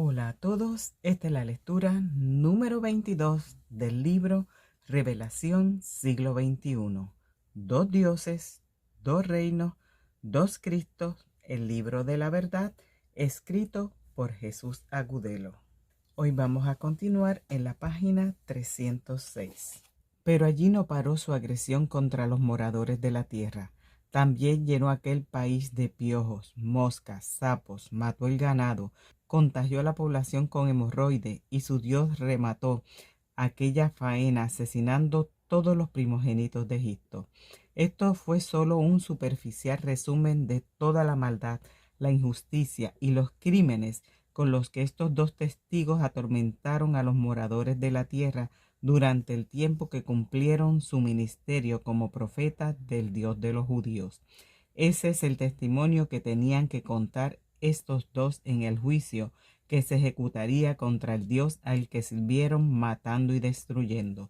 Hola a todos, esta es la lectura número 22 del libro Revelación siglo XXI. Dos dioses, dos reinos, dos Cristos, el libro de la verdad, escrito por Jesús Agudelo. Hoy vamos a continuar en la página 306. Pero allí no paró su agresión contra los moradores de la tierra. También llenó aquel país de piojos, moscas, sapos, mató el ganado, contagió a la población con hemorroide y su Dios remató aquella faena asesinando todos los primogénitos de Egipto. Esto fue solo un superficial resumen de toda la maldad, la injusticia y los crímenes con los que estos dos testigos atormentaron a los moradores de la tierra durante el tiempo que cumplieron su ministerio como profetas del Dios de los judíos. Ese es el testimonio que tenían que contar estos dos en el juicio que se ejecutaría contra el Dios al que sirvieron matando y destruyendo.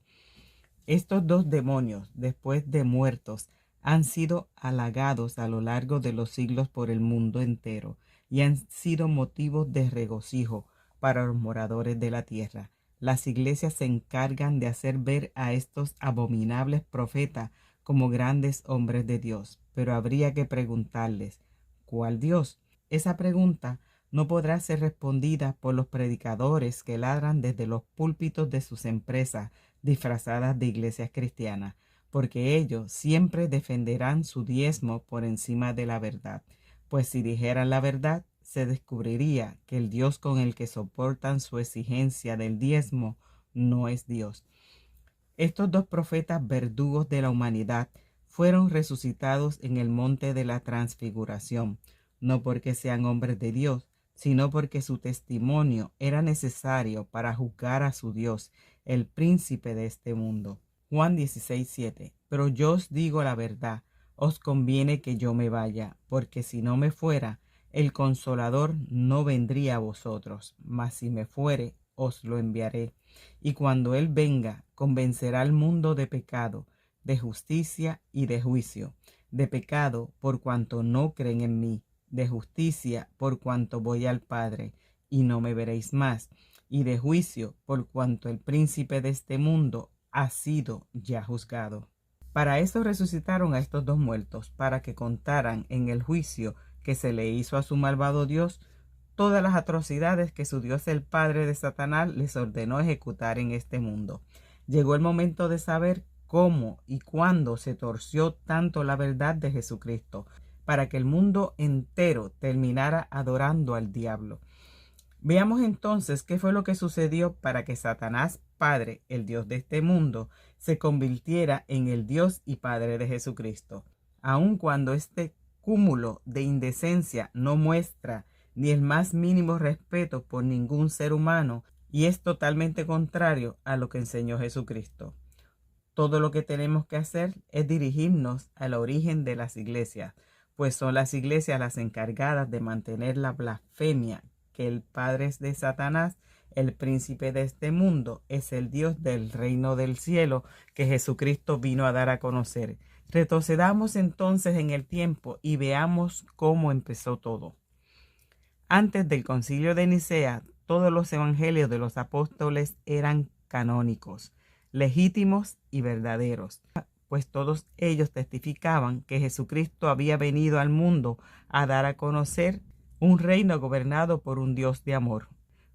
Estos dos demonios, después de muertos, han sido halagados a lo largo de los siglos por el mundo entero y han sido motivos de regocijo para los moradores de la tierra. Las iglesias se encargan de hacer ver a estos abominables profetas como grandes hombres de Dios, pero habría que preguntarles, ¿cuál Dios? Esa pregunta no podrá ser respondida por los predicadores que ladran desde los púlpitos de sus empresas disfrazadas de iglesias cristianas, porque ellos siempre defenderán su diezmo por encima de la verdad, pues si dijeran la verdad, se descubriría que el Dios con el que soportan su exigencia del diezmo no es Dios. Estos dos profetas verdugos de la humanidad fueron resucitados en el monte de la transfiguración, no porque sean hombres de Dios, sino porque su testimonio era necesario para juzgar a su Dios, el príncipe de este mundo. Juan 16:7. Pero yo os digo la verdad, os conviene que yo me vaya, porque si no me fuera, el Consolador no vendría a vosotros, mas si me fuere, os lo enviaré. Y cuando Él venga, convencerá al mundo de pecado, de justicia y de juicio. De pecado, por cuanto no creen en mí; de justicia, por cuanto voy al Padre, y no me veréis más; y de juicio, por cuanto el príncipe de este mundo ha sido ya juzgado. Para eso resucitaron a estos dos muertos, para que contaran en el juicio que se le hizo a su malvado Dios todas las atrocidades que su Dios el Padre de Satanás les ordenó ejecutar en este mundo. Llegó el momento de saber cómo y cuándo se torció tanto la verdad de Jesucristo, para que el mundo entero terminara adorando al diablo. Veamos entonces qué fue lo que sucedió para que Satanás Padre, el Dios de este mundo, se convirtiera en el Dios y Padre de Jesucristo. Aun cuando este cúmulo de indecencia no muestra ni el más mínimo respeto por ningún ser humano y es totalmente contrario a lo que enseñó Jesucristo. Todo lo que tenemos que hacer es dirigirnos al origen de las iglesias, pues son las iglesias las encargadas de mantener la blasfemia que el padre de Satanás, el príncipe de este mundo, es el Dios del reino del cielo que Jesucristo vino a dar a conocer. Retrocedamos entonces en el tiempo y veamos cómo empezó todo. Antes del concilio de Nicea, todos los evangelios de los apóstoles eran canónicos, legítimos y verdaderos, pues todos ellos testificaban que Jesucristo había venido al mundo a dar a conocer un reino gobernado por un Dios de amor,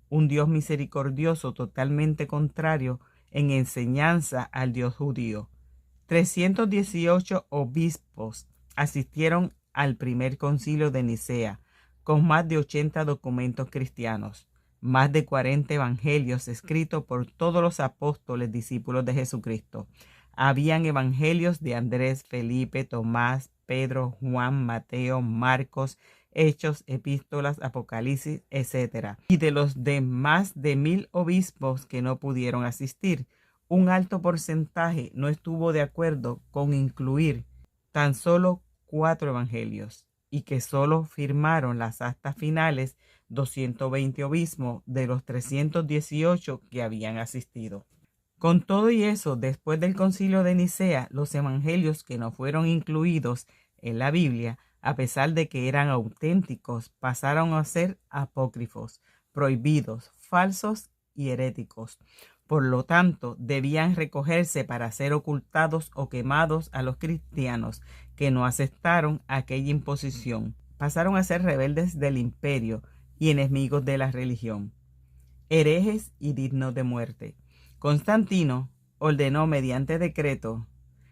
un Dios misericordioso totalmente contrario en enseñanza al Dios judío. 318 obispos asistieron al primer concilio de Nicea, con más de 80 documentos cristianos, más de 40 evangelios escritos por todos los apóstoles discípulos de Jesucristo. Habían evangelios de Andrés, Felipe, Tomás, Pedro, Juan, Mateo, Marcos, Hechos, Epístolas, Apocalipsis, etc. Y de los de más de 1000 obispos que no pudieron asistir, un alto porcentaje no estuvo de acuerdo con incluir tan solo 4 evangelios, y que solo firmaron las actas finales 220 obispos de los 318 que habían asistido. Con todo y eso, después del concilio de Nicea, los evangelios que no fueron incluidos en la Biblia, a pesar de que eran auténticos, pasaron a ser apócrifos, prohibidos, falsos y heréticos. Por lo tanto, debían recogerse para ser ocultados o quemados a los cristianos que no aceptaron aquella imposición. Pasaron a ser rebeldes del imperio y enemigos de la religión, herejes y dignos de muerte. Constantino ordenó mediante decreto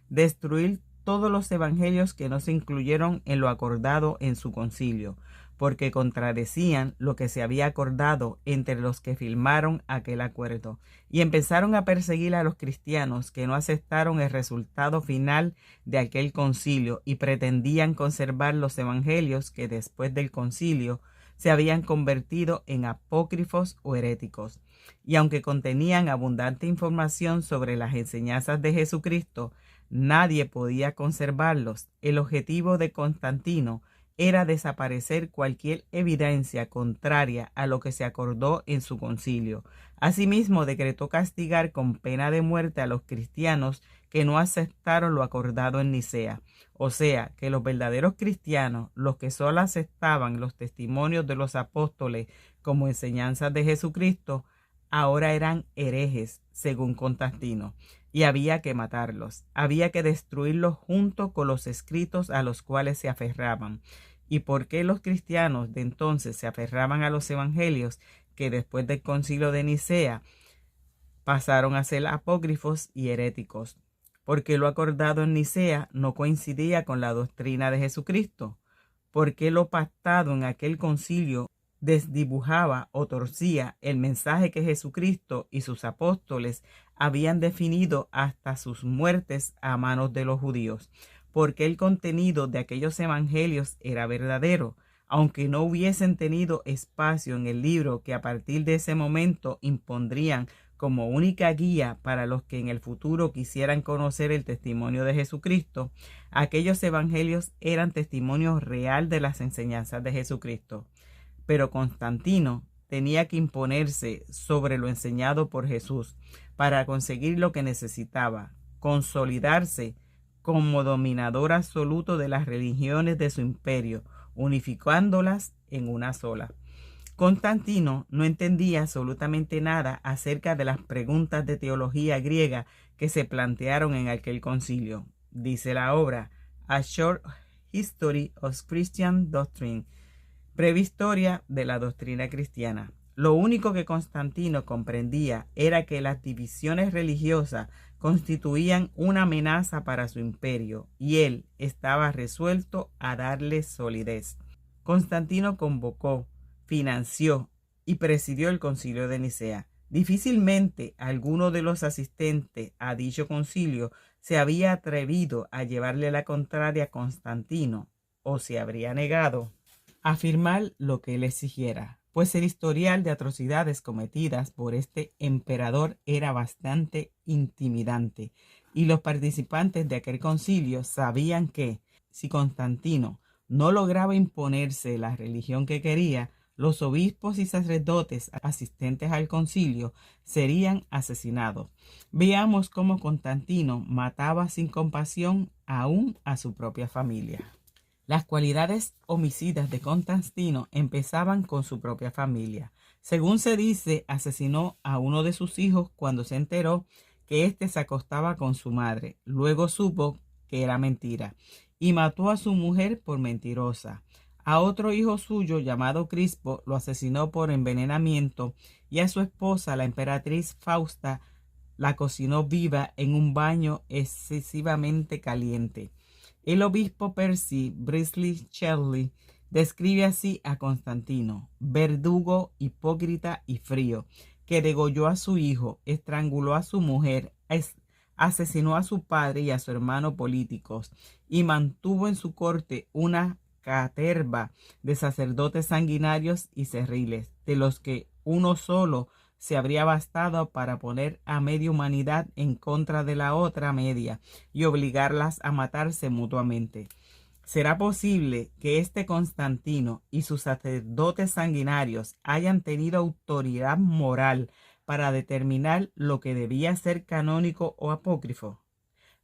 destruir todos los evangelios que no se incluyeron en lo acordado en su concilio, porque contradecían lo que se había acordado entre los que firmaron aquel acuerdo, y empezaron a perseguir a los cristianos que no aceptaron el resultado final de aquel concilio y pretendían conservar los evangelios que después del concilio se habían convertido en apócrifos o heréticos. Y aunque contenían abundante información sobre las enseñanzas de Jesucristo, nadie podía conservarlos. El objetivo de Constantino era desaparecer cualquier evidencia contraria a lo que se acordó en su concilio. Asimismo, decretó castigar con pena de muerte a los cristianos que no aceptaron lo acordado en Nicea. O sea, que los verdaderos cristianos, los que solo aceptaban los testimonios de los apóstoles como enseñanzas de Jesucristo, ahora eran herejes, según Constantino, y había que matarlos. Había que destruirlos junto con los escritos a los cuales se aferraban. ¿Y por qué los cristianos de entonces se aferraban a los evangelios que después del concilio de Nicea pasaron a ser apócrifos y heréticos? Porque lo acordado en Nicea no coincidía con la doctrina de Jesucristo. Porque lo pactado en aquel concilio desdibujaba o torcía el mensaje que Jesucristo y sus apóstoles habían definido hasta sus muertes a manos de los judíos. Porque el contenido de aquellos evangelios era verdadero, aunque no hubiesen tenido espacio en el libro que a partir de ese momento impondrían como única guía para los que en el futuro quisieran conocer el testimonio de Jesucristo. Aquellos evangelios eran testimonio real de las enseñanzas de Jesucristo. Pero Constantino tenía que imponerse sobre lo enseñado por Jesús para conseguir lo que necesitaba, consolidarse como dominador absoluto de las religiones de su imperio, unificándolas en una sola. Constantino no entendía absolutamente nada acerca de las preguntas de teología griega que se plantearon en aquel concilio. Dice la obra A Short History of Christian Doctrine, breve historia de la doctrina cristiana. Lo único que Constantino comprendía era que las divisiones religiosas constituían una amenaza para su imperio y él estaba resuelto a darle solidez. Constantino convocó, financió y presidió el concilio de Nicea. Difícilmente alguno de los asistentes a dicho concilio se había atrevido a llevarle la contraria a Constantino o se habría negado a afirmar lo que él exigiera, pues el historial de atrocidades cometidas por este emperador era bastante intimidante, y los participantes de aquel concilio sabían que, si Constantino no lograba imponerse la religión que quería, los obispos y sacerdotes asistentes al concilio serían asesinados. Veamos cómo Constantino mataba sin compasión aún a su propia familia. Las cualidades homicidas de Constantino empezaban con su propia familia. Según se dice, asesinó a uno de sus hijos cuando se enteró que éste se acostaba con su madre. Luego supo que era mentira y mató a su mujer por mentirosa. A otro hijo suyo llamado Crispo lo asesinó por envenenamiento y a su esposa, la emperatriz Fausta, la cocinó viva en un baño excesivamente caliente. El obispo Percy Priestley Shelley describe así a Constantino: verdugo, hipócrita y frío, que degolló a su hijo, estranguló a su mujer, asesinó a su padre y a su hermano políticos, y mantuvo en su corte una caterva de sacerdotes sanguinarios y cerriles, de los que uno solo se habría bastado para poner a media humanidad en contra de la otra media y obligarlas a matarse mutuamente. ¿Será posible que este Constantino y sus sacerdotes sanguinarios hayan tenido autoridad moral para determinar lo que debía ser canónico o apócrifo?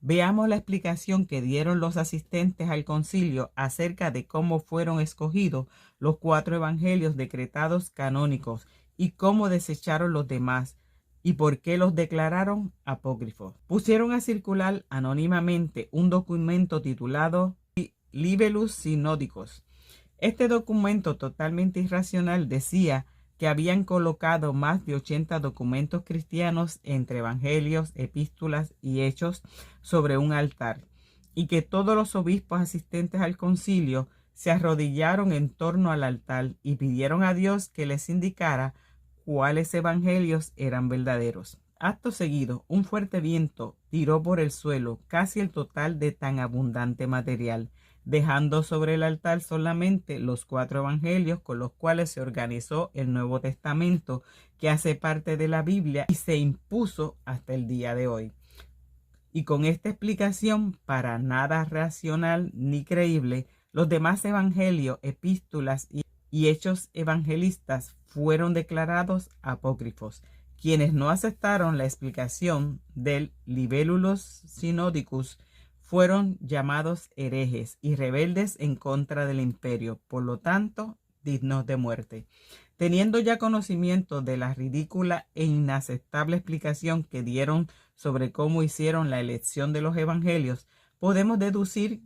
Veamos la explicación que dieron los asistentes al concilio acerca de cómo fueron escogidos los 4 evangelios decretados canónicos y cómo desecharon los demás y por qué los declararon apócrifos. Pusieron a circular anónimamente un documento titulado Libellus Synodicus. Este documento totalmente irracional decía que habían colocado más de 80 documentos cristianos entre evangelios, epístolas y hechos sobre un altar, y que todos los obispos asistentes al concilio se arrodillaron en torno al altar y pidieron a Dios que les indicara cuáles evangelios eran verdaderos. Acto seguido, un fuerte viento tiró por el suelo casi el total de tan abundante material, dejando sobre el altar solamente los 4 evangelios con los cuales se organizó el Nuevo Testamento, que hace parte de la Biblia y se impuso hasta el día de hoy. Y con esta explicación, para nada racional ni creíble, los demás evangelios, epístolas y hechos evangelistas fueron declarados apócrifos. Quienes no aceptaron la explicación del Libellus Synodicus fueron llamados herejes y rebeldes en contra del imperio, por lo tanto, dignos de muerte. Teniendo ya conocimiento de la ridícula e inaceptable explicación que dieron sobre cómo hicieron la elección de los evangelios, podemos deducir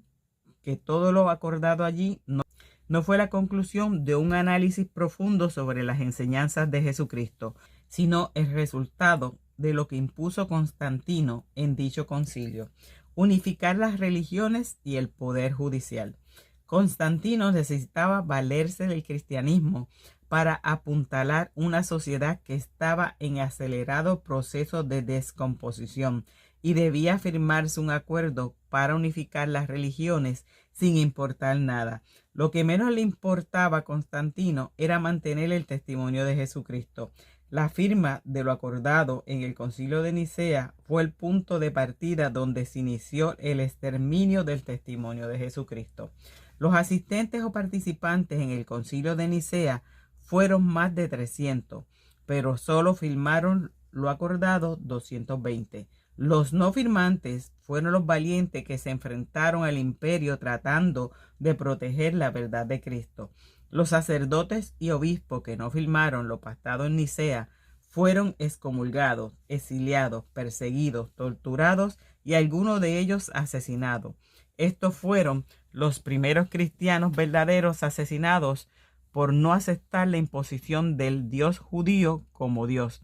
que todo lo acordado allí no fue la conclusión de un análisis profundo sobre las enseñanzas de Jesucristo, sino el resultado de lo que impuso Constantino en dicho concilio: unificar las religiones y el poder judicial. Constantino necesitaba valerse del cristianismo para apuntalar una sociedad que estaba en acelerado proceso de descomposición y debía firmarse un acuerdo para unificar las religiones sin importar nada. Lo que menos le importaba a Constantino era mantener el testimonio de Jesucristo. La firma de lo acordado en el Concilio de Nicea fue el punto de partida donde se inició el exterminio del testimonio de Jesucristo. Los asistentes o participantes en el Concilio de Nicea fueron más de 300, pero solo firmaron lo acordado 220. Los no firmantes fueron los valientes que se enfrentaron al imperio tratando de proteger la verdad de Cristo. Los sacerdotes y obispos que no firmaron lo pactado en Nicea fueron excomulgados, exiliados, perseguidos, torturados y algunos de ellos asesinados. Estos fueron los primeros cristianos verdaderos asesinados por no aceptar la imposición del Dios judío como Dios.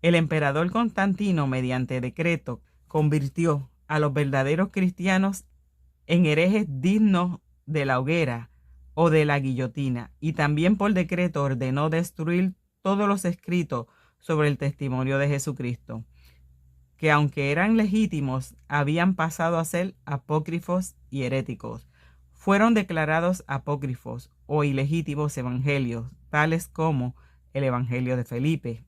El emperador Constantino, mediante decreto, convirtió a los verdaderos cristianos en herejes dignos de la hoguera o de la guillotina, y también por decreto ordenó destruir todos los escritos sobre el testimonio de Jesucristo, que aunque eran legítimos, habían pasado a ser apócrifos y heréticos. Fueron declarados apócrifos o ilegítimos evangelios, tales como el Evangelio de Felipe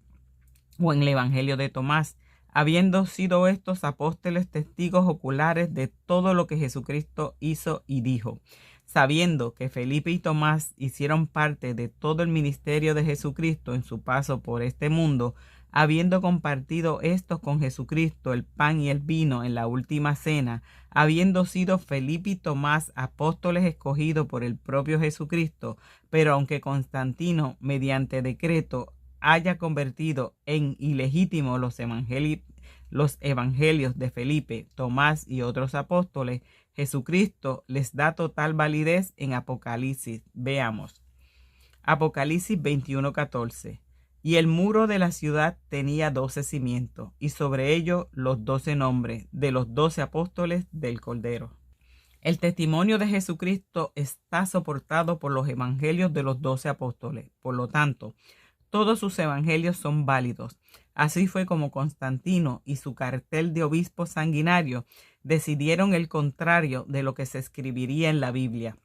o en el Evangelio de Tomás, habiendo sido estos apóstoles testigos oculares de todo lo que Jesucristo hizo y dijo. Sabiendo que Felipe y Tomás hicieron parte de todo el ministerio de Jesucristo en su paso por este mundo, habiendo compartido estos con Jesucristo el pan y el vino en la última cena, habiendo sido Felipe y Tomás apóstoles escogidos por el propio Jesucristo, pero aunque Constantino, mediante decreto, haya convertido en ilegítimos los evangelios de Felipe, Tomás y otros apóstoles, Jesucristo les da total validez en Apocalipsis. Veamos. Apocalipsis 21:14. Y el muro de la ciudad tenía 12 cimientos, y sobre ellos los 12 nombres de los 12 apóstoles del Cordero. El testimonio de Jesucristo está soportado por los evangelios de los 12 apóstoles. Por lo tanto, todos sus evangelios son válidos. Así fue como Constantino y su cartel de obispos sanguinarios decidieron el contrario de lo que se escribiría en la Biblia.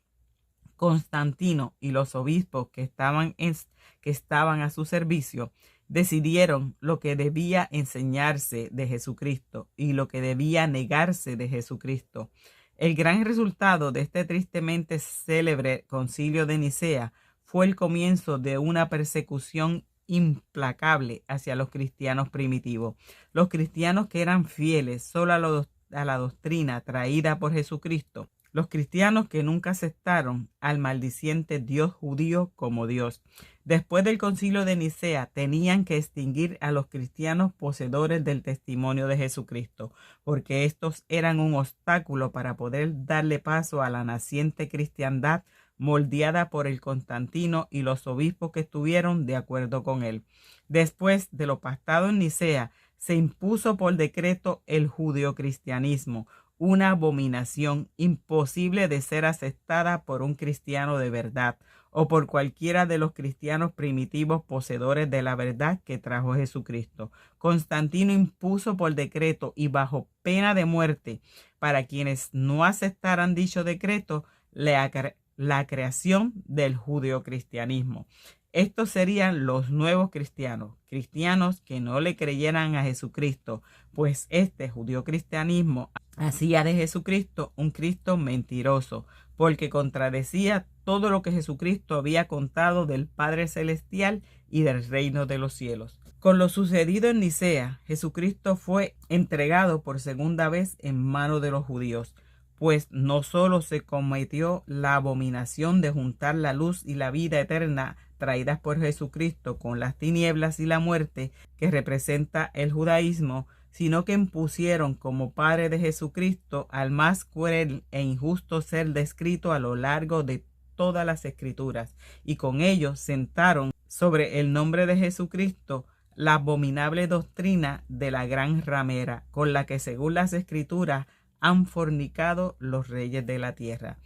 Constantino y los obispos que estaban a su servicio decidieron lo que debía enseñarse de Jesucristo y lo que debía negarse de Jesucristo. El gran resultado de este tristemente célebre concilio de Nicea fue el comienzo de una persecución implacable hacia los cristianos primitivos. Los cristianos que eran fieles solo a la doctrina traída por Jesucristo, los cristianos que nunca aceptaron al maldiciente Dios judío como Dios. Después del concilio de Nicea, tenían que extinguir a los cristianos poseedores del testimonio de Jesucristo, porque estos eran un obstáculo para poder darle paso a la naciente cristiandad moldeada por el Constantino y los obispos que estuvieron de acuerdo con él. Después de lo pactado en Nicea, se impuso por decreto el judeocristianismo, una abominación imposible de ser aceptada por un cristiano de verdad o por cualquiera de los cristianos primitivos poseedores de la verdad que trajo Jesucristo. Constantino impuso por decreto y bajo pena de muerte para quienes no aceptaran dicho decreto la creación del judeocristianismo. Estos serían los nuevos cristianos, cristianos que no le creyeran a Jesucristo, pues este judeocristianismo hacía de Jesucristo un Cristo mentiroso, porque contradecía todo lo que Jesucristo había contado del Padre Celestial y del reino de los cielos. Con lo sucedido en Nicea, Jesucristo fue entregado por segunda vez en manos de los judíos, pues no solo se cometió la abominación de juntar la luz y la vida eterna traídas por Jesucristo con las tinieblas y la muerte que representa el judaísmo, sino que impusieron como padre de Jesucristo al más cruel e injusto ser descrito a lo largo de todas las escrituras, y con ello sentaron sobre el nombre de Jesucristo la abominable doctrina de la gran ramera, con la que según las escrituras han fornicado los reyes de la tierra.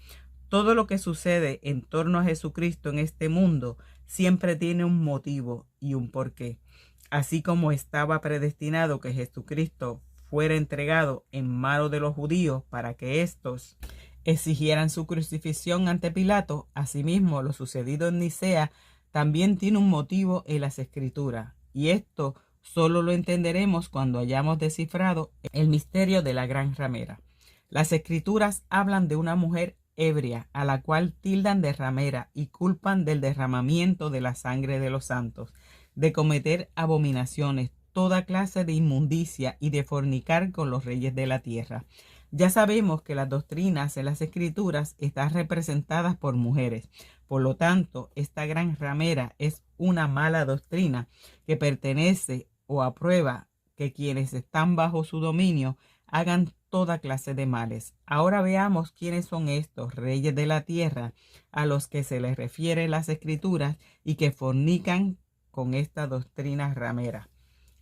Todo lo que sucede en torno a Jesucristo en este mundo siempre tiene un motivo y un porqué. Así como estaba predestinado que Jesucristo fuera entregado en manos de los judíos para que éstos exigieran su crucifixión ante Pilato, asimismo lo sucedido en Nicea también tiene un motivo en las Escrituras, y esto solo lo entenderemos cuando hayamos descifrado el misterio de la gran ramera. Las Escrituras hablan de una mujer ebria, a la cual tildan de ramera y culpan del derramamiento de la sangre de los santos, de cometer abominaciones, toda clase de inmundicia y de fornicar con los reyes de la tierra. Ya sabemos que las doctrinas en las Escrituras están representadas por mujeres. Por lo tanto, esta gran ramera es una mala doctrina que pertenece o aprueba que quienes están bajo su dominio hagan toda clase de males. Ahora veamos quiénes son estos reyes de la tierra a los que se les refiere las Escrituras y que fornican con esta doctrina ramera.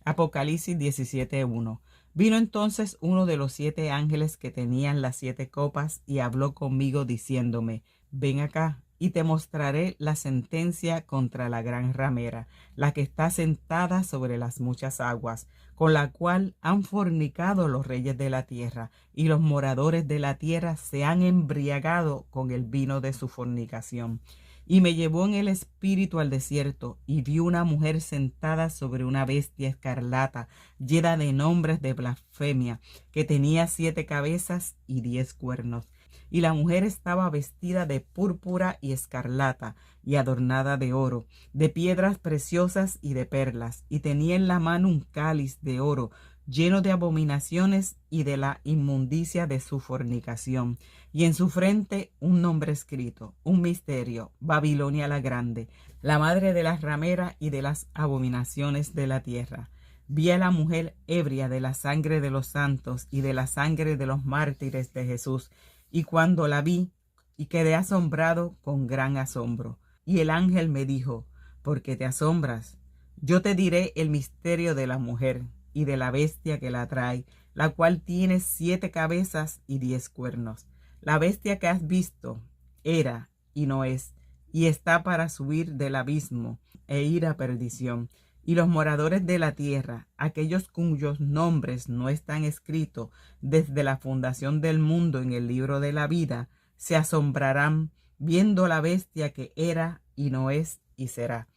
Apocalipsis 17:1. Vino entonces uno de los 7 ángeles que tenían las 7 copas y habló conmigo diciéndome: ven acá y te mostraré la sentencia contra la gran ramera, la que está sentada sobre las muchas aguas, con la cual han fornicado los reyes de la tierra, y los moradores de la tierra se han embriagado con el vino de su fornicación. Y me llevó en el espíritu al desierto, y vi una mujer sentada sobre una bestia escarlata, llena de nombres de blasfemia, que tenía 7 cabezas y 10 cuernos. Y la mujer estaba vestida de púrpura y escarlata, y adornada de oro, de piedras preciosas y de perlas, y tenía en la mano un cáliz de oro, lleno de abominaciones y de la inmundicia de su fornicación, y en su frente un nombre escrito, un misterio: Babilonia la Grande, la madre de las rameras y de las abominaciones de la tierra. Vi a la mujer ebria de la sangre de los santos y de la sangre de los mártires de Jesús, y cuando la vi, y quedé asombrado con gran asombro. Y el ángel me dijo: ¿por qué te asombras? Yo te diré el misterio de la mujer y de la bestia que la trae, la cual tiene 7 cabezas y 10 cuernos. La bestia que has visto era y no es, y está para subir del abismo e ir a perdición. Y los moradores de la tierra, aquellos cuyos nombres no están escritos desde la fundación del mundo en el libro de la vida, se asombrarán viendo la bestia que era y no es y será.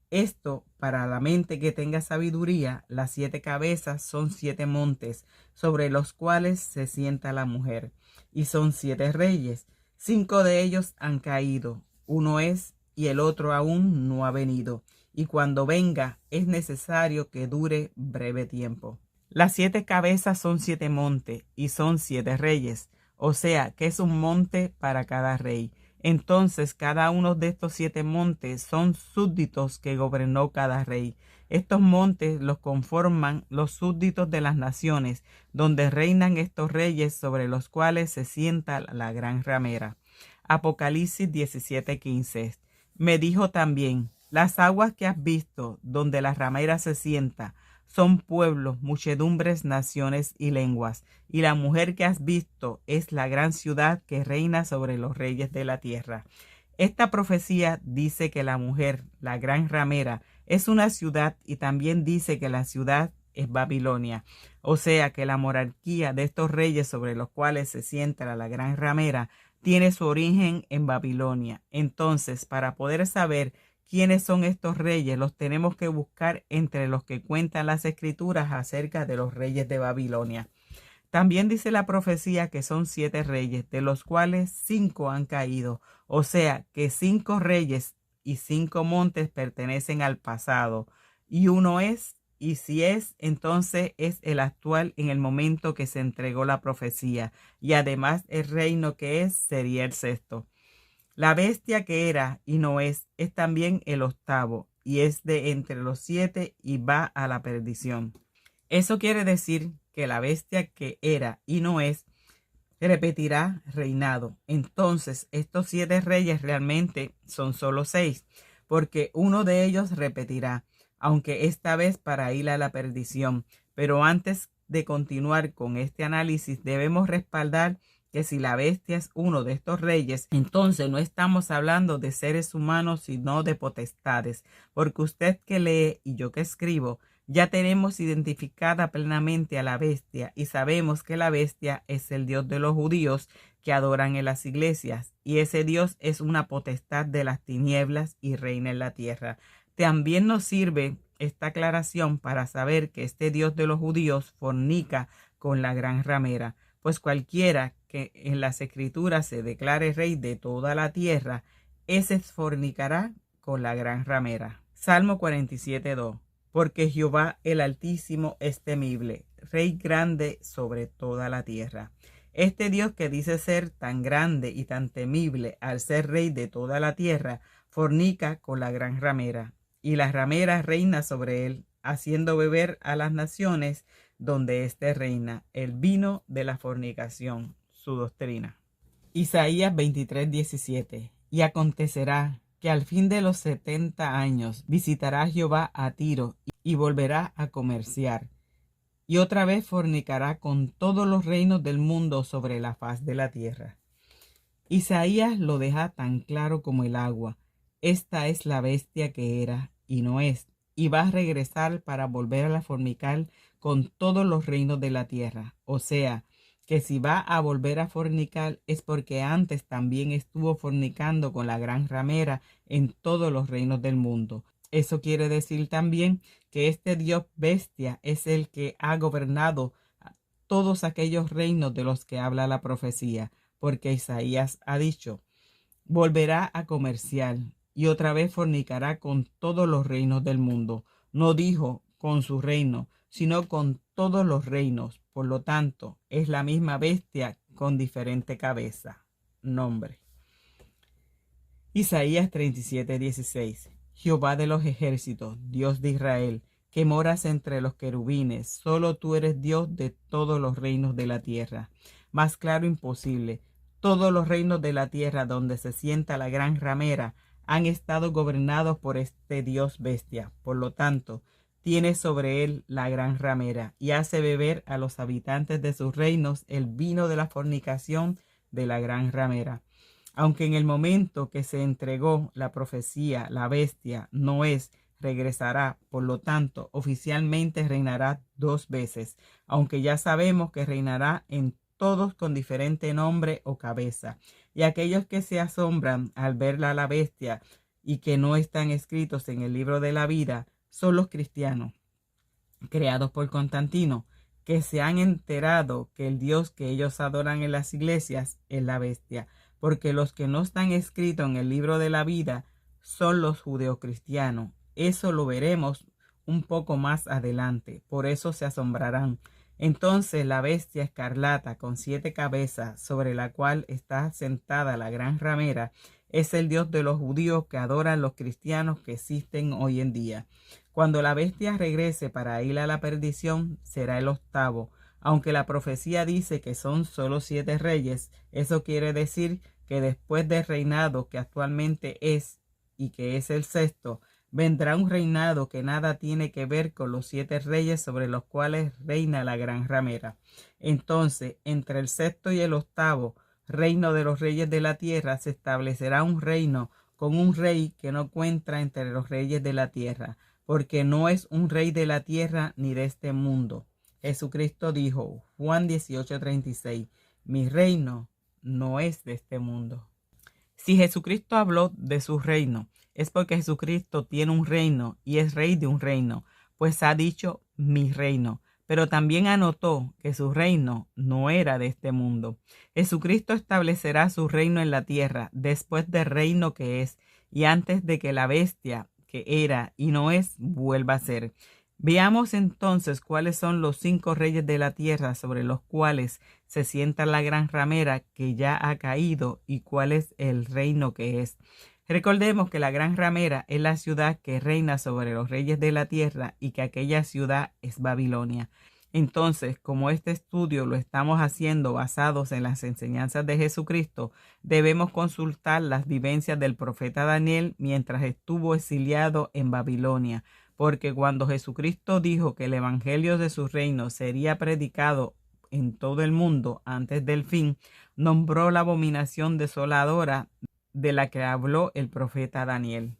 Esto, para la mente que tenga sabiduría, las 7 cabezas son 7 montes sobre los cuales se sienta la mujer, y son 7 reyes. 5 de ellos han caído, uno es y el otro aún no ha venido, y cuando venga es necesario que dure breve tiempo. Las 7 cabezas son 7 montes y son 7 reyes. o sea, que es un monte para cada rey. Entonces, cada uno de estos 7 montes son súbditos que gobernó cada rey. Estos montes los conforman los súbditos de las naciones, donde reinan estos reyes sobre los cuales se sienta la gran ramera. Apocalipsis 17:15. Me dijo también, las aguas que has visto, donde la ramera se sienta, son pueblos, muchedumbres, naciones y lenguas. Y la mujer que has visto es la gran ciudad que reina sobre los reyes de la tierra. Esta profecía dice que la mujer, la gran ramera, es una ciudad y también dice que la ciudad es Babilonia. O sea que la monarquía de estos reyes sobre los cuales se sienta la gran ramera tiene su origen en Babilonia. Entonces, para poder saber quiénes son estos reyes, los tenemos que buscar entre los que cuentan las escrituras acerca de los reyes de Babilonia. También dice la profecía que son 7 reyes, de los cuales 5 han caído. O sea que 5 reyes y 5 montes pertenecen al pasado. Y uno es, y si es, entonces es el actual en el momento que se entregó la profecía. Y además el reino que es sería el 6º. La bestia que era y no es también el 8º, y es de entre los 7 y va a la perdición. Eso quiere decir que la bestia que era y no es repetirá reinado. Entonces, estos 7 reyes realmente son solo 6, porque uno de ellos repetirá, aunque esta vez para ir a la perdición. Pero antes de continuar con este análisis, debemos respaldar que si la bestia es uno de estos reyes, entonces no estamos hablando de seres humanos, sino de potestades, porque usted que lee y yo que escribo, ya tenemos identificada plenamente a la bestia y sabemos que la bestia es el Dios de los judíos que adoran en las iglesias, y ese Dios es una potestad de las tinieblas y reina en la tierra. También nos sirve esta aclaración para saber que este Dios de los judíos fornica con la gran ramera, pues cualquiera que en las escrituras se declare rey de toda la tierra, ese fornicará con la gran ramera. Salmo 47:2. Porque Jehová el Altísimo es temible, Rey grande sobre toda la tierra. Este Dios que dice ser tan grande y tan temible al ser Rey de toda la tierra, fornica con la gran ramera, y la ramera reina sobre él, haciendo beber a las naciones donde éste reina, el vino de la fornicación, su doctrina. Isaías 23:17. Y acontecerá que al fin de los 70 años visitará Jehová a Tiro y volverá a comerciar, y otra vez fornicará con todos los reinos del mundo sobre la faz de la tierra. Isaías lo deja tan claro como el agua. Esta es la bestia que era y no es, y va a regresar para volver a fornicar con todos los reinos de la tierra. O sea, que si va a volver a fornicar es porque antes también estuvo fornicando con la gran ramera en todos los reinos del mundo. Eso quiere decir también que este Dios bestia es el que ha gobernado todos aquellos reinos de los que habla la profecía, porque Isaías ha dicho, volverá a comerciar y otra vez fornicará con todos los reinos del mundo. No dijo con su reino, sino con todos los reinos. Por lo tanto, es la misma bestia con diferente cabeza. Nombre. Isaías 37:16. Jehová de los ejércitos, Dios de Israel, que moras entre los querubines, solo tú eres Dios de todos los reinos de la tierra. Más claro imposible. Todos los reinos de la tierra donde se sienta la gran ramera han estado gobernados por este Dios bestia. Por lo tanto, tiene sobre él la gran ramera y hace beber a los habitantes de sus reinos el vino de la fornicación de la gran ramera. Aunque en el momento que se entregó la profecía, la bestia no es, regresará, por lo tanto, oficialmente reinará 2 veces, aunque ya sabemos que reinará en todos con diferente nombre o cabeza. Y aquellos que se asombran al verla a la bestia y que no están escritos en el libro de la vida, son los cristianos, creados por Constantino, que se han enterado que el Dios que ellos adoran en las iglesias es la bestia, porque los que no están escritos en el libro de la vida son los judeocristianos. Eso lo veremos un poco más adelante, por eso se asombrarán. Entonces la bestia escarlata con 7 cabezas, sobre la cual está sentada la gran ramera, es el Dios de los judíos que adoran los cristianos que existen hoy en día. Cuando la bestia regrese para ir a la perdición, será el octavo. Aunque la profecía dice que son solo 7 reyes, eso quiere decir que después del reinado que actualmente es y que es el sexto, vendrá un reinado que nada tiene que ver con los 7 reyes sobre los cuales reina la gran ramera. Entonces, entre el sexto y el octavo reino de los reyes de la tierra se establecerá un reino con un rey que no cuenta entre los reyes de la tierra, porque no es un rey de la tierra ni de este mundo. Jesucristo dijo, Juan 18:36, mi reino no es de este mundo. Si Jesucristo habló de su reino, es porque Jesucristo tiene un reino y es rey de un reino, pues ha dicho mi reino, pero también anotó que su reino no era de este mundo. Jesucristo establecerá su reino en la tierra después del reino que es y antes de que la bestia que era y no es vuelva a ser. Veamos entonces cuáles son los 5 reyes de la tierra sobre los cuales se sienta la gran ramera que ya ha caído y cuál es el reino que es. Recordemos que la gran ramera es la ciudad que reina sobre los reyes de la tierra y que aquella ciudad es Babilonia. Entonces, como este estudio lo estamos haciendo basados en las enseñanzas de Jesucristo, debemos consultar las vivencias del profeta Daniel mientras estuvo exiliado en Babilonia, porque cuando Jesucristo dijo que el evangelio de su reino sería predicado en todo el mundo antes del fin, nombró la abominación desoladora de la que habló el profeta Daniel.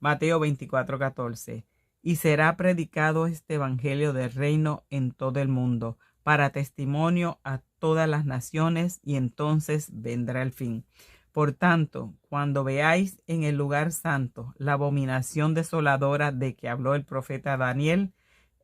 Mateo 24:14. Y será predicado este evangelio del reino en todo el mundo, para testimonio a todas las naciones, y entonces vendrá el fin. Por tanto, cuando veáis en el lugar santo la abominación desoladora de que habló el profeta Daniel,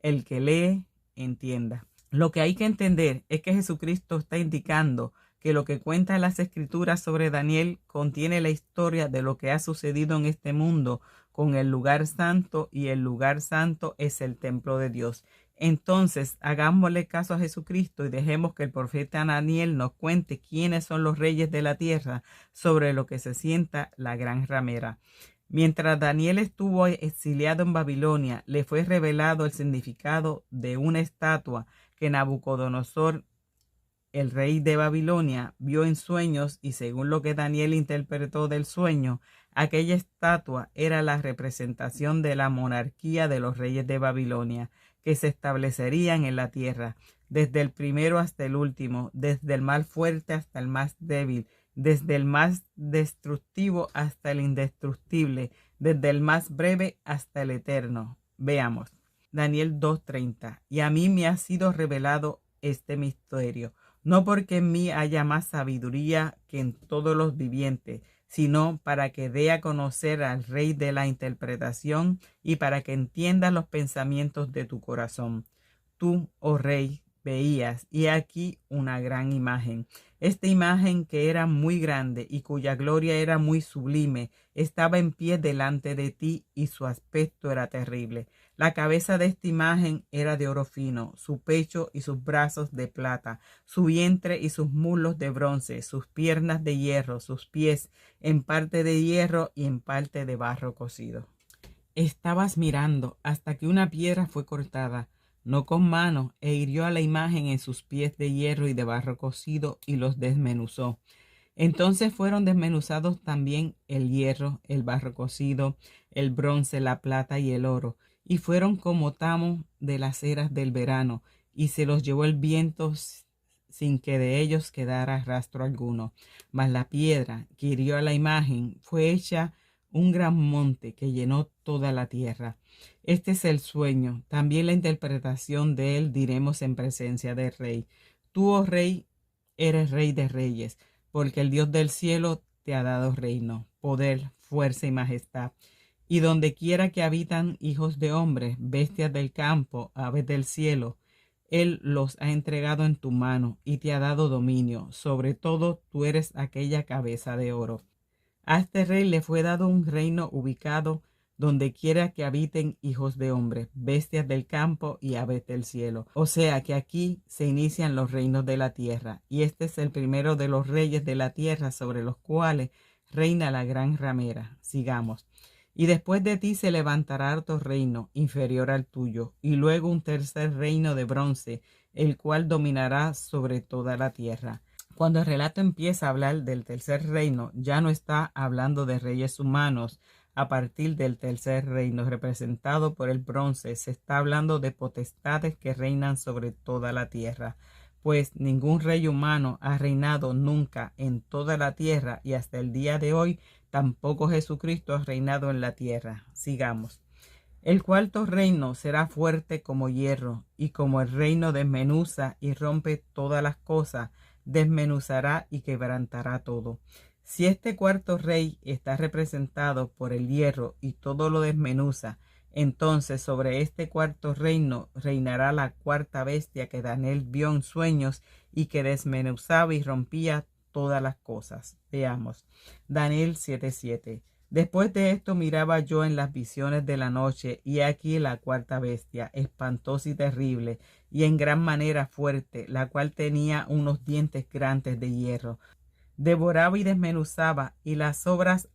el que lee, entienda. Lo que hay que entender es que Jesucristo está indicando que lo que cuentan las escrituras sobre Daniel contiene la historia de lo que ha sucedido en este mundo con el lugar santo, y el lugar santo es el templo de Dios. Entonces, hagámosle caso a Jesucristo y dejemos que el profeta Daniel nos cuente quiénes son los reyes de la tierra sobre lo que se sienta la gran ramera. Mientras Daniel estuvo exiliado en Babilonia, le fue revelado el significado de una estatua que Nabucodonosor, el rey de Babilonia, vio en sueños, y según lo que Daniel interpretó del sueño, aquella estatua era la representación de la monarquía de los reyes de Babilonia, que se establecerían en la tierra, desde el primero hasta el último, desde el más fuerte hasta el más débil, desde el más destructivo hasta el indestructible, desde el más breve hasta el eterno. Veamos. Daniel 2:30. Y a mí me ha sido revelado este misterio, no porque en mí haya más sabiduría que en todos los vivientes, sino para que dé a conocer al Rey de la interpretación y para que entiendas los pensamientos de tu corazón. Tú, oh Rey, veías, y aquí una gran imagen. Esta imagen, que era muy grande y cuya gloria era muy sublime, estaba en pie delante de ti, y su aspecto era terrible. La cabeza de esta imagen era de oro fino, su pecho y sus brazos de plata, su vientre y sus muslos de bronce, sus piernas de hierro, sus pies en parte de hierro y en parte de barro cocido. Estabas mirando hasta que una piedra fue cortada, no con mano, e hirió a la imagen en sus pies de hierro y de barro cocido, y los desmenuzó. Entonces fueron desmenuzados también el hierro, el barro cocido, el bronce, la plata y el oro, y fueron como tamo de las eras del verano, y se los llevó el viento sin que de ellos quedara rastro alguno. Mas la piedra que hirió a la imagen fue hecha un gran monte que llenó toda la tierra. Este es el sueño, también la interpretación de él diremos en presencia del Rey. Tú, oh Rey, eres Rey de reyes, porque el Dios del cielo te ha dado reino, poder, fuerza y majestad. Y donde quiera que habitan hijos de hombres, bestias del campo, aves del cielo, Él los ha entregado en tu mano y te ha dado dominio. Sobre todo tú eres aquella cabeza de oro. A este rey le fue dado un reino ubicado donde quiera que habiten hijos de hombres, bestias del campo y aves del cielo. O sea que aquí se inician los reinos de la tierra, y este es el primero de los reyes de la tierra sobre los cuales reina la gran ramera. Sigamos. Y después de ti se levantará otro reino inferior al tuyo, y luego un tercer reino de bronce, el cual dominará sobre toda la tierra. Cuando el relato empieza a hablar del tercer reino, ya no está hablando de reyes humanos. A partir del tercer reino representado por el bronce, se está hablando de potestades que reinan sobre toda la tierra, pues ningún rey humano ha reinado nunca en toda la tierra, y hasta el día de hoy tampoco Jesucristo ha reinado en la tierra. Sigamos. El cuarto reino será fuerte como hierro, y como el reino desmenuza y rompe todas las cosas, desmenuzará y quebrantará todo. Si este cuarto rey está representado por el hierro y todo lo desmenuza, entonces sobre este cuarto reino reinará la cuarta bestia que Daniel vio en sueños y que desmenuzaba y rompía todas las cosas. Veamos. Daniel 7:7. Después de esto miraba yo en las visiones de la noche, y aquí la cuarta bestia, espantosa y terrible, y en gran manera fuerte, la cual tenía unos dientes grandes de hierro. Devoraba y desmenuzaba, y las obras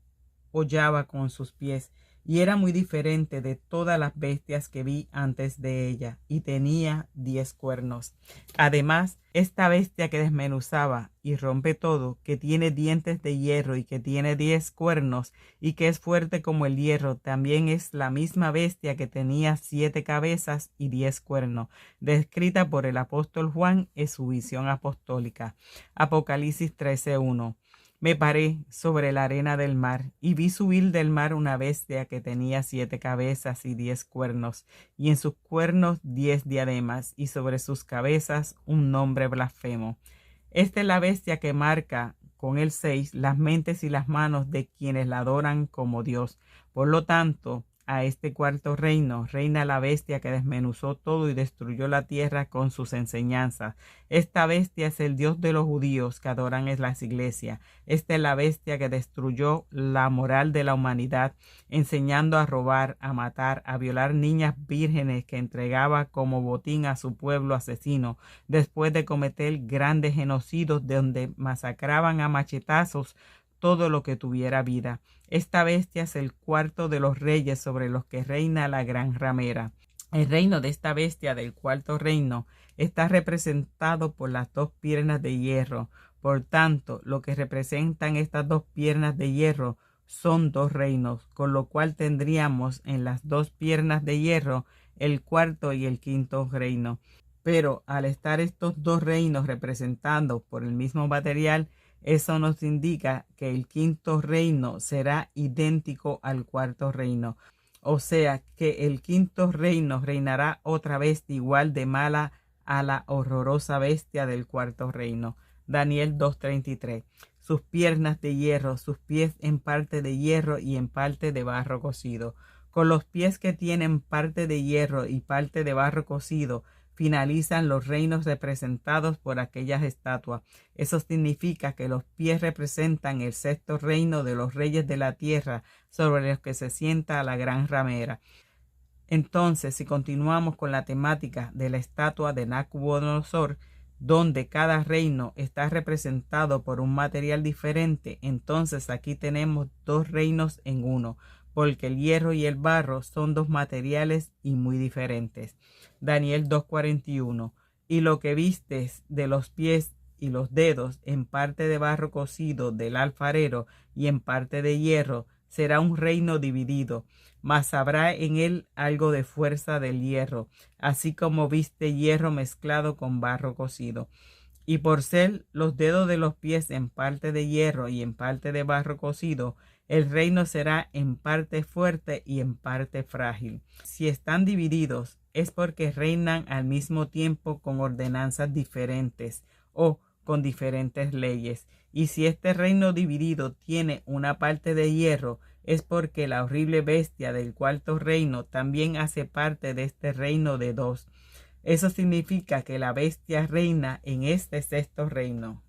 hollaba con sus pies, y era muy diferente de todas las bestias que vi antes de ella, y tenía 10 cuernos. Además, esta bestia que desmenuzaba y rompe todo, que tiene dientes de hierro y que tiene 10 cuernos, y que es fuerte como el hierro, también es la misma bestia que tenía 7 cabezas y 10 cuernos, descrita por el apóstol Juan en su visión apostólica. Apocalipsis 13:1. Me paré sobre la arena del mar, y vi subir del mar una bestia que tenía 7 cabezas y 10 cuernos, y en sus cuernos 10 diademas, y sobre sus cabezas un nombre blasfemo. Esta es la bestia que marca con el 6 las mentes y las manos de quienes la adoran como Dios. Por lo tanto, a este cuarto reino reina la bestia que desmenuzó todo y destruyó la tierra con sus enseñanzas. Esta bestia es el Dios de los judíos que adoran en las iglesias. Esta es la bestia que destruyó la moral de la humanidad, enseñando a robar, a matar, a violar niñas vírgenes que entregaba como botín a su pueblo asesino, después de cometer grandes genocidios donde masacraban a machetazos todo lo que tuviera vida. Esta bestia es el cuarto de los reyes sobre los que reina la gran ramera. El reino de esta bestia del cuarto reino está representado por las 2 piernas de hierro. Por tanto, lo que representan estas 2 piernas de hierro son 2 reinos, con lo cual tendríamos en las 2 piernas de hierro el cuarto y el quinto reino. Pero al estar estos 2 reinos representados por el mismo material, eso nos indica que el quinto reino será idéntico al cuarto reino. O sea que el quinto reino reinará otra vez igual de mala a la horrorosa bestia del cuarto reino. Daniel 2:33. Sus piernas de hierro, sus pies en parte de hierro y en parte de barro cocido. Con los pies que tienen parte de hierro y parte de barro cocido, finalizan los reinos representados por aquellas estatuas. Eso significa que los pies representan el 6º reino de los reyes de la tierra, sobre los que se sienta la gran ramera. Entonces, si continuamos con la temática de la estatua de Nabucodonosor, donde cada reino está representado por un material diferente, entonces aquí tenemos 2 reinos en uno, porque el hierro y el barro son 2 materiales y muy diferentes. Daniel 2:41. Y lo que vistes de los pies y los dedos, en parte de barro cocido del alfarero y en parte de hierro, será un reino dividido, mas habrá en él algo de fuerza del hierro, así como viste hierro mezclado con barro cocido. Y por ser los dedos de los pies en parte de hierro y en parte de barro cocido, el reino será en parte fuerte y en parte frágil. Si están divididos, es porque reinan al mismo tiempo con ordenanzas diferentes o con diferentes leyes. Y si este reino dividido tiene una parte de hierro, es porque la horrible bestia del cuarto reino también hace parte de este reino de 2. Eso significa que la bestia reina en este 6º reino.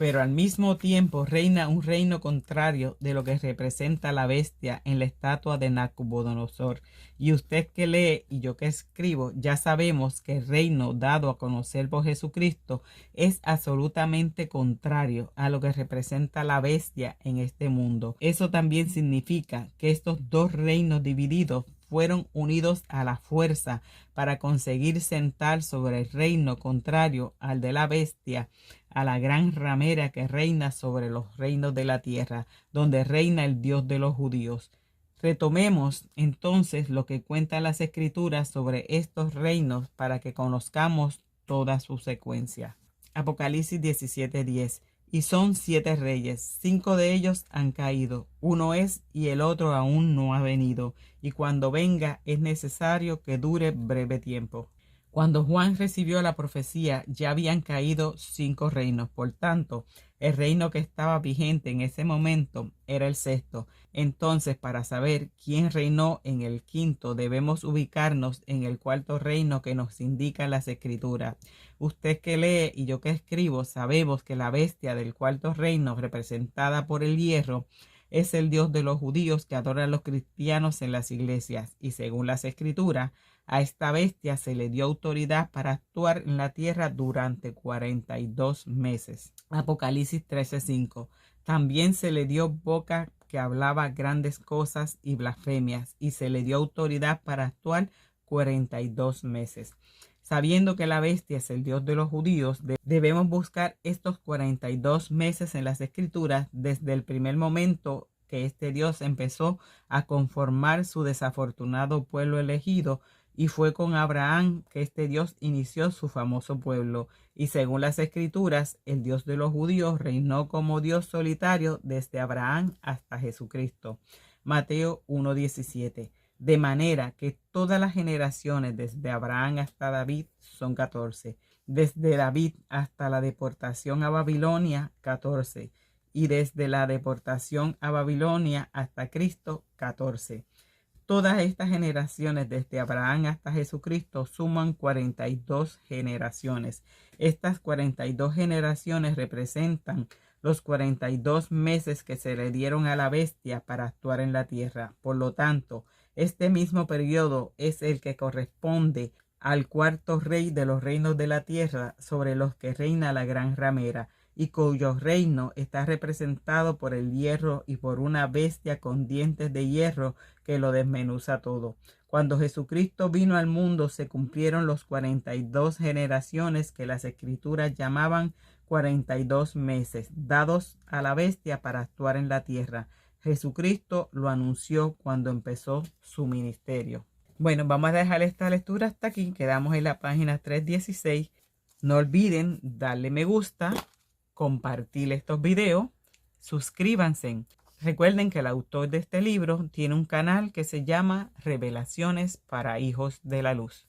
pero al mismo tiempo reina un reino contrario de lo que representa la bestia en la estatua de Nabucodonosor. Y usted que lee y yo que escribo, ya sabemos que el reino dado a conocer por Jesucristo es absolutamente contrario a lo que representa la bestia en este mundo. Eso también significa que estos dos reinos divididos fueron unidos a la fuerza para conseguir sentar sobre el reino contrario al de la bestia, a la gran ramera que reina sobre los reinos de la tierra, donde reina el Dios de los judíos. Retomemos entonces lo que cuentan las escrituras sobre estos reinos para que conozcamos toda su secuencia. Apocalipsis 17:10. Y son 7 reyes, 5 de ellos han caído, uno es y el otro aún no ha venido, y cuando venga es necesario que dure breve tiempo. Cuando Juan recibió la profecía ya habían caído 5 reinos, por tanto, el reino que estaba vigente en ese momento era el sexto. Entonces, para saber quién reinó en el quinto, debemos ubicarnos en el cuarto reino que nos indican las escrituras. Usted que lee y yo que escribo, sabemos que la bestia del cuarto reino, representada por el hierro, es el Dios de los judíos que adoran a los cristianos en las iglesias. Y según las escrituras, a esta bestia se le dio autoridad para actuar en la tierra durante 42 meses. Apocalipsis 13:5. También se le dio boca que hablaba grandes cosas y blasfemias, y se le dio autoridad para actuar 42 meses. Sabiendo que la bestia es el Dios de los judíos, debemos buscar estos 42 meses en las escrituras desde el primer momento que este Dios empezó a conformar su desafortunado pueblo elegido, y fue con Abraham que este Dios inició su famoso pueblo. Y según las escrituras, el Dios de los judíos reinó como Dios solitario desde Abraham hasta Jesucristo. Mateo 1:17. De manera que todas las generaciones desde Abraham hasta David son 14. Desde David hasta la deportación a Babilonia, 14. Y desde la deportación a Babilonia hasta Cristo, 14. Todas estas generaciones desde Abraham hasta Jesucristo suman 42 generaciones. Estas 42 generaciones representan los 42 meses que se le dieron a la bestia para actuar en la tierra. Por lo tanto, este mismo periodo es el que corresponde al cuarto rey de los reinos de la tierra, sobre los que reina la gran ramera, y cuyo reino está representado por el hierro y por una bestia con dientes de hierro que lo desmenuza todo. Cuando Jesucristo vino al mundo se cumplieron los 42 generaciones que las escrituras llamaban 42 meses, dados a la bestia para actuar en la tierra. Jesucristo lo anunció cuando empezó su ministerio. Bueno, vamos a dejar esta lectura hasta aquí. Quedamos en la página 316. No olviden darle me gusta, compartir estos videos, suscríbanse. Recuerden que el autor de este libro tiene un canal que se llama Revelaciones para Hijos de la Luz.